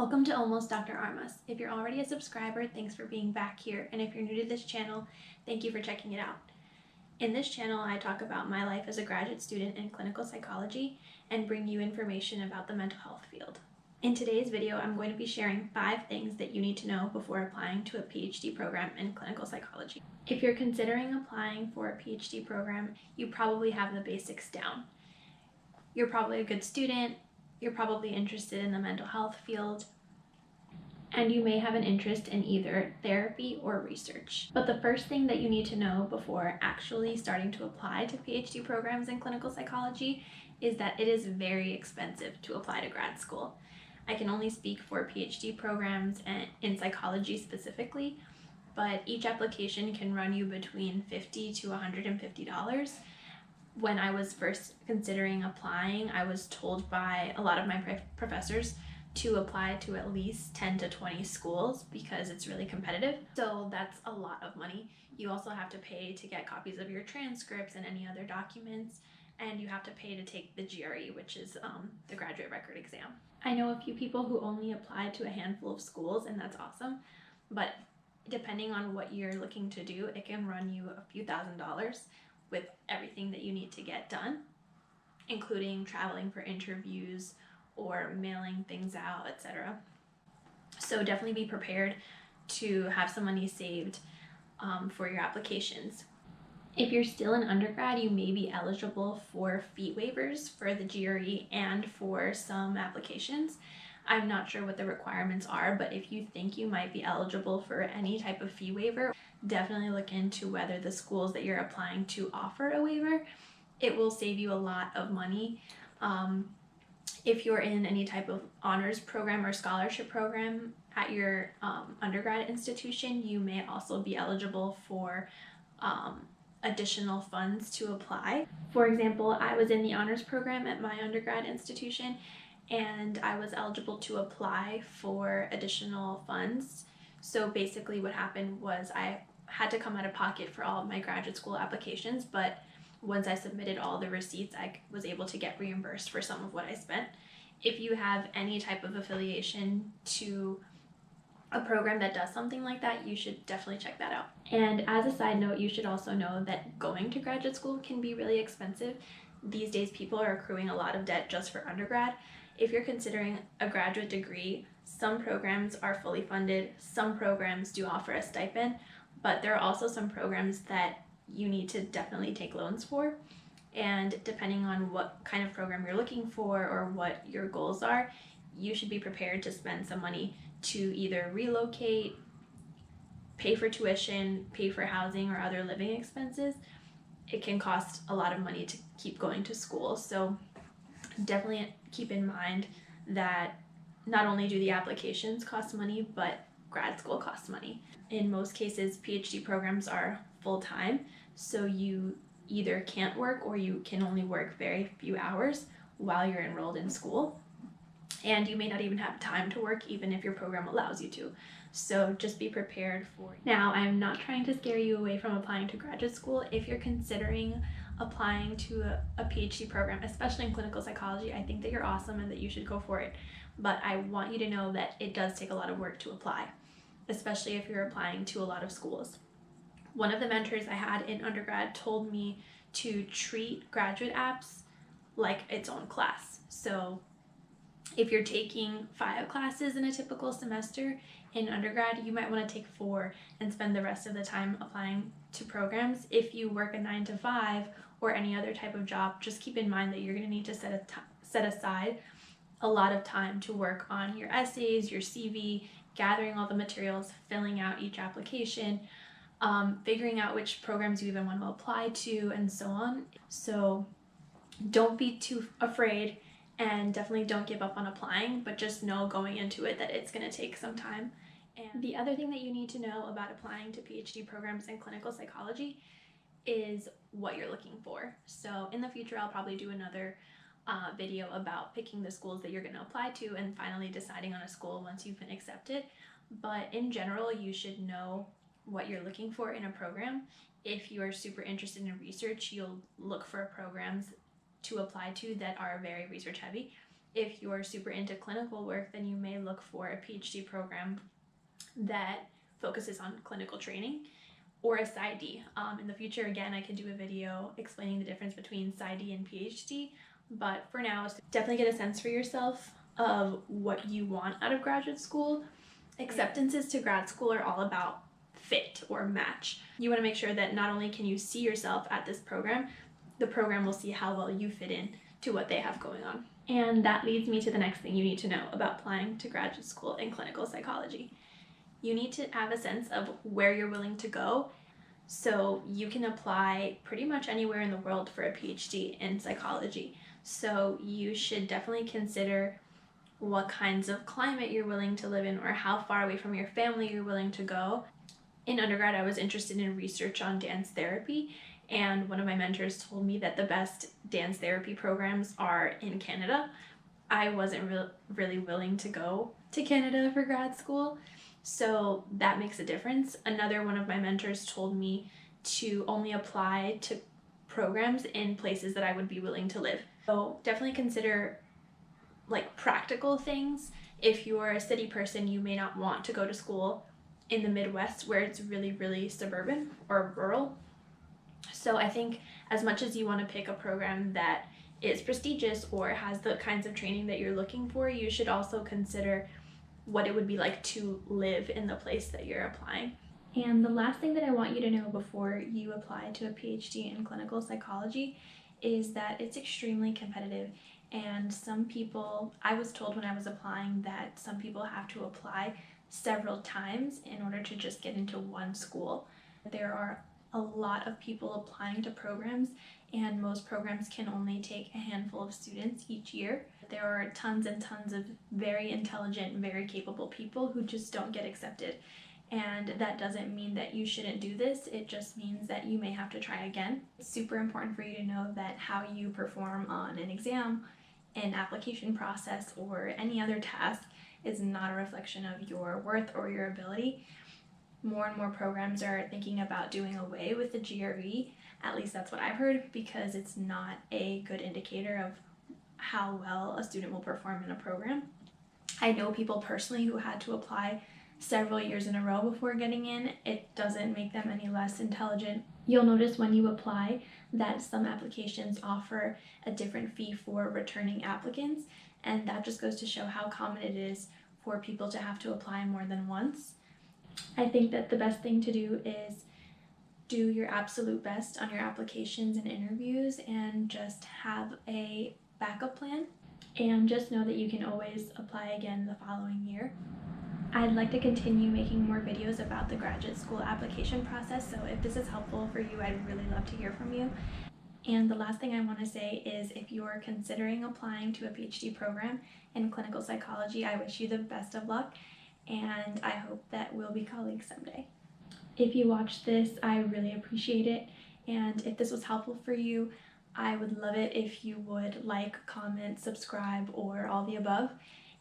Welcome to Almost Dr. Armas. If you're already a subscriber, thanks for being back here, and if you're new to this channel, thank you for checking it out. In this channel, I talk about my life as a graduate student in clinical psychology and bring you information about the mental health field. In today's video, I'm going to be sharing 5 things that you need to know before applying to a PhD program in clinical psychology. If you're considering applying for a PhD program, you probably have the basics down. You're probably a good student, you're probably interested in the mental health field, and you may have an interest in either therapy or research. But the first thing that you need to know before actually starting to apply to PhD programs in clinical psychology is that it is very expensive to apply to grad school. I can only speak for PhD programs and in psychology specifically, but each application can run you between $50 to $150. When I was first considering applying, I was told by a lot of my professors to apply to at least 10 to 20 schools because it's really competitive. So that's a lot of money. You also have to pay to get copies of your transcripts and any other documents, and you have to pay to take the GRE, which is the graduate record exam. I know a few people who only applied to a handful of schools, and that's awesome, but depending on what you're looking to do, it can run you a few $1,000s with everything that you need to get done, including traveling for interviews or mailing things out, etc. So definitely be prepared to have some money saved for your applications. If you're still an undergrad, you may be eligible for fee waivers for the GRE and for some applications. I'm not sure what the requirements are, but if you think you might be eligible for any type of fee waiver, definitely look into whether the schools that you're applying to offer a waiver. It will save you a lot of money. If you're in any type of honors program or scholarship program at your undergrad institution, you may also be eligible for additional funds to apply. For example, I was in the honors program at my undergrad institution, and I was eligible to apply for additional funds. So basically what happened was I had to come out of pocket for all of my graduate school applications, but once I submitted all the receipts, I was able to get reimbursed for some of what I spent. If you have any type of affiliation to a program that does something like that, you should definitely check that out. And as a side note, you should also know that going to graduate school can be really expensive. These days, people are accruing a lot of debt just for undergrad. If you're considering a graduate degree, some programs are fully funded, some programs do offer a stipend, but there are also some programs that you need to definitely take loans for. And depending on what kind of program you're looking for or what your goals are, you should be prepared to spend some money to either relocate, pay for tuition, pay for housing or other living expenses. It can cost a lot of money to keep going to school. So definitely keep in mind that not only do the applications cost money, but grad school costs money. In most cases, PhD programs are full-time, so you either can't work or you can only work very few hours while you're enrolled in school. And you may not even have time to work even if your program allows you to. So just be prepared for it. Now, I'm not trying to scare you away from applying to graduate school. If you're considering applying to a PhD program, especially in clinical psychology, I think that you're awesome and that you should go for it. But I want you to know that it does take a lot of work to apply, especially if you're applying to a lot of schools. One of the mentors I had in undergrad told me to treat graduate apps like its own class. So if you're taking 5 classes in a typical semester in undergrad, you might want to take 4 and spend the rest of the time applying to programs. If you work a 9 to 5 or any other type of job, just keep in mind that you're going to need to set aside a lot of time to work on your essays, your CV, gathering all the materials, filling out each application, figuring out which programs you even want to apply to, and so on. So don't be too afraid and definitely don't give up on applying, but just know going into it that it's going to take some time. And the other thing that you need to know about applying to PhD programs in clinical psychology is what you're looking for. So in the future, I'll probably do another video about picking the schools that you're going to apply to and finally deciding on a school once you've been accepted. But in general, you should know what you're looking for in a program. If you are super interested in research, you'll look for programs to apply to that are very research heavy. If you're super into clinical work, then you may look for a PhD program that focuses on clinical training, or a PsyD. In the future, again, I could do a video explaining the difference between PsyD and PhD, but for now, definitely get a sense for yourself of what you want out of graduate school. Acceptances to grad school are all about fit or match. You want to make sure that not only can you see yourself at this program, the program will see how well you fit in to what they have going on. And that leads me to the next thing you need to know about applying to graduate school in clinical psychology. You need to have a sense of where you're willing to go. So you can apply pretty much anywhere in the world for a PhD in psychology. So you should definitely consider what kinds of climate you're willing to live in, or how far away from your family you're willing to go. In undergrad, I was interested in research on dance therapy, and one of my mentors told me that the best dance therapy programs are in Canada. I wasn't really willing to go to Canada for grad school, so that makes a difference. Another one of my mentors told me to only apply to programs in places that I would be willing to live. So definitely consider like practical things. If you're a city person, you may not want to go to school in the Midwest where it's really suburban or rural. So I think as much as you want to pick a program that is prestigious or has the kinds of training that you're looking for, you should also consider what it would be like to live in the place that you're applying. And the last thing that I want you to know before you apply to a PhD in clinical psychology is that it's extremely competitive. And some people, I was told when I was applying that some people have to apply several times in order to just get into one school. There are a lot of people applying to programs, and most programs can only take a handful of students each year. There are tons and tons of very intelligent, very capable people who just don't get accepted. And that doesn't mean that you shouldn't do this, it just means that you may have to try again. It's super important for you to know that how you perform on an exam, an application process, or any other task is not a reflection of your worth or your ability. More and more programs are thinking about doing away with the GRE, at least that's what I've heard, because it's not a good indicator of how well a student will perform in a program. I know people personally who had to apply several years in a row before getting in. It doesn't make them any less intelligent. You'll notice when you apply that some applications offer a different fee for returning applicants, and that just goes to show how common it is for people to have to apply more than once. I think that the best thing to do is do your absolute best on your applications and interviews, and just have a backup plan, and just know that you can always apply again the following year. I'd like to continue making more videos about the graduate school application process, so if this is helpful for you, I'd really love to hear from you. And the last thing I want to say is, if you're considering applying to a PhD program in clinical psychology, I wish you the best of luck, and I hope that we'll be colleagues someday. If you watched this, I really appreciate it, and if this was helpful for you, I would love it if you would like, comment, subscribe, or all the above,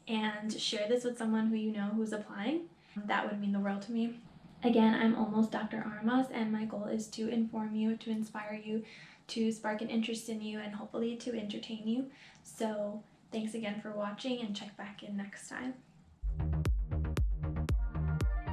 and share this with someone who you know who's applying. That would mean the world to me. Again, I'm almost Dr. Armas, and my goal is to inform you, to inspire you, to spark an interest in you, and hopefully to entertain you. So thanks again for watching, and check back in next time.